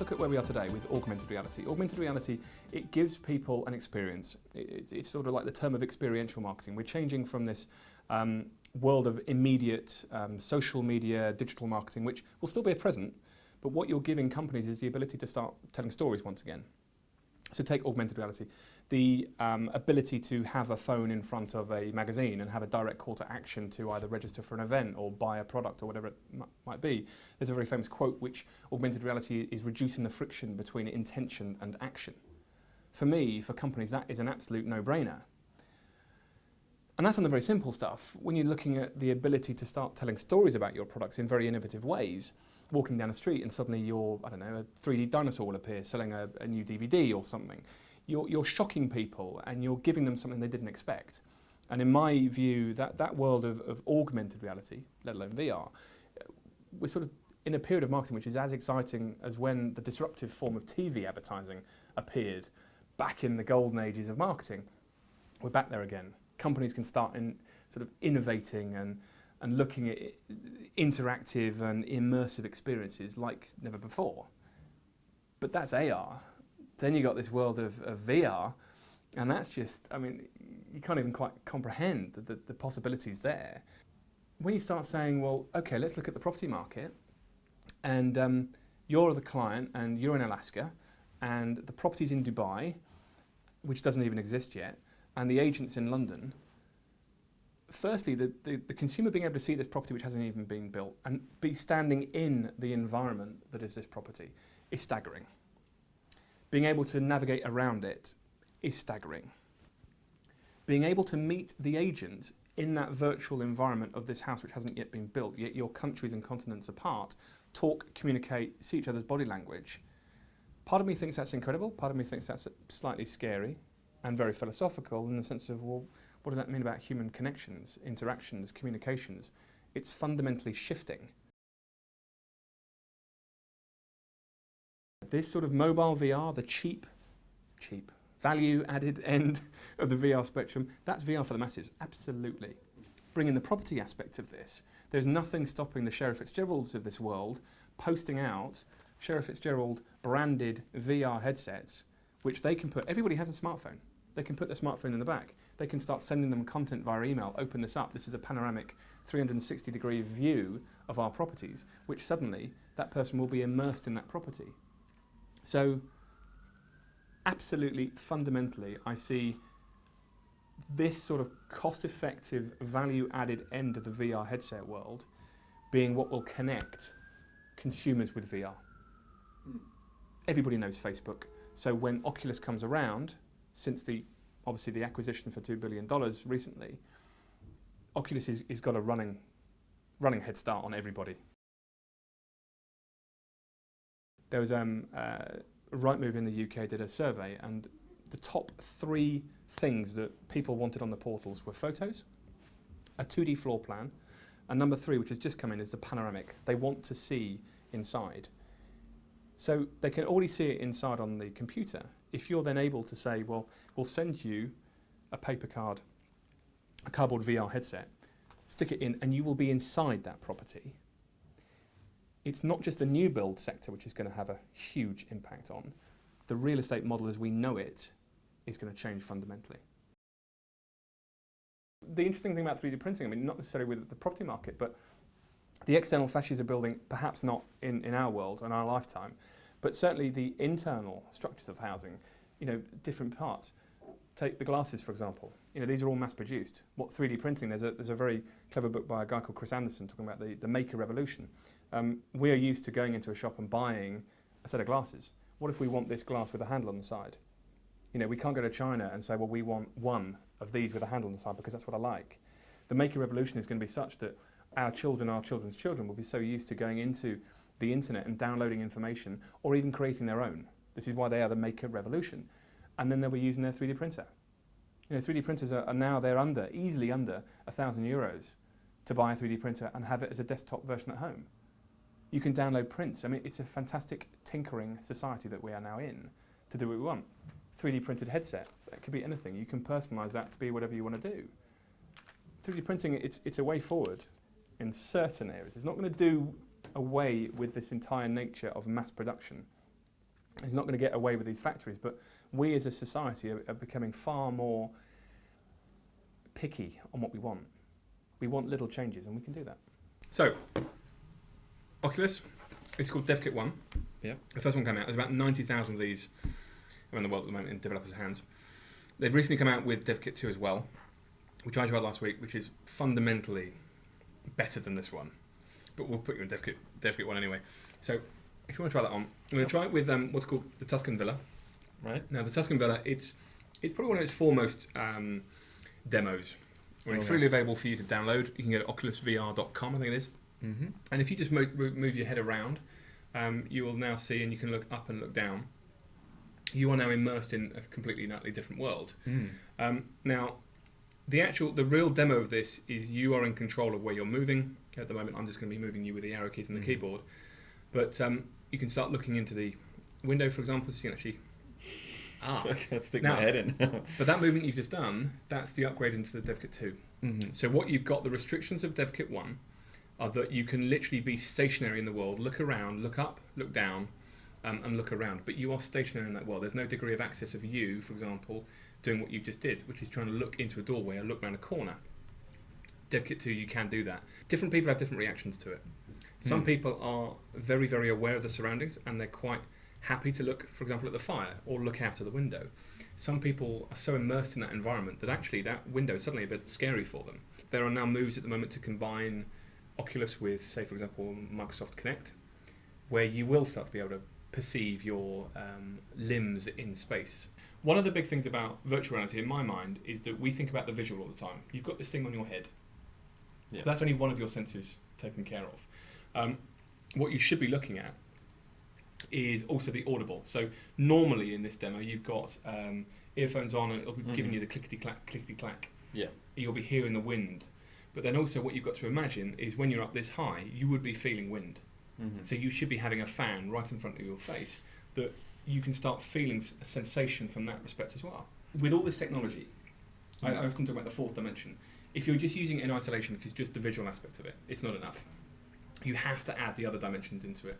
look at where we are today with augmented reality. Augmented reality, it gives people an experience. It's sort of like the term of experiential marketing. We're changing from this world of immediate social media, digital marketing, which will still be present, but what you're giving companies is the ability to start telling stories once again. So take augmented reality, the ability to have a phone in front of a magazine and have a direct call to action to either register for an event or buy a product or whatever it might be. There's a very famous quote which augmented reality is reducing the friction between intention and action. For me, for companies, that is an absolute no-brainer. And that's on the very simple stuff. When you're looking at the ability to start telling stories about your products in very innovative ways, walking down a street and suddenly you're, I don't know, a 3D dinosaur will appear selling a new DVD or something. You're shocking people and you're giving them something they didn't expect. And in my view, that world of augmented reality, let alone VR, we're sort of in a period of marketing which is as exciting as when the disruptive form of TV advertising appeared back in the golden ages of marketing. We're back there again. Companies can start in sort of innovating and looking at interactive and immersive experiences like never before. But that's AR. Then you got this world of VR, and that's just, I mean, you can't even quite comprehend the possibilities there. When you start saying, well, okay, let's look at the property market, and you're the client, and you're in Alaska, and the property's in Dubai, which doesn't even exist yet, and the agent's in London. Firstly, the consumer being able to see this property which hasn't even been built and be standing in the environment that is this property is staggering. Being able to navigate around it is staggering. Being able to meet the agent in that virtual environment of this house which hasn't yet been built, yet you're countries and continents apart, talk, communicate, see each other's body language. Part of me thinks that's incredible, part of me thinks that's slightly scary and very philosophical in the sense of, well, what does that mean about human connections, interactions, communications? It's fundamentally shifting. This sort of mobile VR, the cheap, value-added end of the VR spectrum, that's VR for the masses, absolutely. Bring in the property aspect of this. There's nothing stopping the Sheriff Fitzgeralds of this world posting out Sheriff Fitzgerald branded VR headsets, which they can put, everybody has a smartphone. They can put their smartphone in the back. They can start sending them content via email, open this up, this is a panoramic 360-degree view of our properties, which suddenly that person will be immersed in that property. So absolutely, fundamentally, I see this sort of cost-effective, value-added end of the VR headset world being what will connect consumers with VR. Everybody knows Facebook. So when Oculus comes around, since obviously the acquisition for $2 billion recently, Oculus is got a running head start on everybody. There was Rightmove in the UK did a survey, and the top 3 things that people wanted on the portals were photos, a 2D floor plan, and number 3, which has just come in, is the panoramic. They want to see inside. So they can already see it inside on the computer. If you're then able to say, well, we'll send you a paper card, a cardboard VR headset, stick it in, and you will be inside that property. It's not just a new build sector which is going to have a huge impact on. The real estate model as we know it is going to change fundamentally. The interesting thing about 3D printing, I mean, not necessarily with the property market, but the external fascias of building, perhaps not in our world, in our lifetime, but certainly the internal structures of housing, different parts. Take the glasses, for example. These are all mass-produced. What 3D printing, there's a very clever book by a guy called Chris Anderson talking about the maker revolution. We are used to going into a shop and buying a set of glasses. What if we want this glass with a handle on the side? We can't go to China and say, well, we want one of these with a handle on the side because that's what I like. The maker revolution is going to be such that our children, our children's children will be so used to going into the internet and downloading information or even creating their own. This is why they are the maker revolution. And then they'll be using their 3D printer. 3D printers are now, they're easily under €1,000 to buy a 3D printer and have it as a desktop version at home. You can download prints. I mean, it's a fantastic tinkering society that we are now in to do what we want. 3D printed headset, it could be anything. You can personalize that to be whatever you want to do. 3D printing, it's a way forward in certain areas. It's not going to do away with this entire nature of mass production. He's not going to get away with these factories, but we as a society are becoming far more picky on what we want. We want little changes, and we can do that. So, Oculus, it's called DevKit 1. Yeah. The first one came out. There's about 90,000 of these around the world at the moment in developers' hands. They've recently come out with DevKit 2 as well, which I tried last week, which is fundamentally better than this one. But we'll put you in DevKit 1 anyway. So, if you want to try that on, I'm going to try it with what's called the Tuscan Villa. Right. Now, the Tuscan Villa, it's probably one of its foremost demos. It's freely available for you to download. You can go to oculusvr.com, I think it is. Mm-hmm. And if you just move your head around, you will now see, and you can look up and look down. You are now immersed in a completely and utterly different world. Now, the real demo of this is you are in control of where you're moving. At the moment, I'm just going to be moving you with the arrow keys and the keyboard. But you can start looking into the window, for example, so you can actually... I can't stick my head in. But that movement you've just done, that's the upgrade into the DevKit 2. Mm-hmm. So what you've got, the restrictions of DevKit 1, are that you can literally be stationary in the world, look around, look up, look down, and look around. But you are stationary in that world. There's no degree of access of you, for example, doing what you just did, which is trying to look into a doorway or look around a corner. DevKit 2, you can do that. Different people have different reactions to it. Some people are very, very aware of the surroundings, and they're quite happy to look, for example, at the fire or look out of the window. Some people are so immersed in that environment that actually that window is suddenly a bit scary for them. There are now moves at the moment to combine Oculus with, say, for example, Microsoft Kinect, where you will start to be able to perceive your limbs in space. One of the big things about virtual reality, in my mind, is that we think about the visual all the time. You've got this thing on your head. Yeah. That's only one of your senses taken care of. What you should be looking at is also the audible. So normally in this demo, you've got earphones on, and it'll be giving you the clickety-clack, clickety-clack. Yeah. You'll be hearing the wind. But then also what you've got to imagine is when you're up this high, you would be feeling wind. Mm-hmm. So you should be having a fan right in front of your face that you can start feeling a sensation from that respect as well. With all this technology, I often talk about the fourth dimension. If you're just using it in isolation, because just the visual aspect of it, it's not enough. You have to add the other dimensions into it.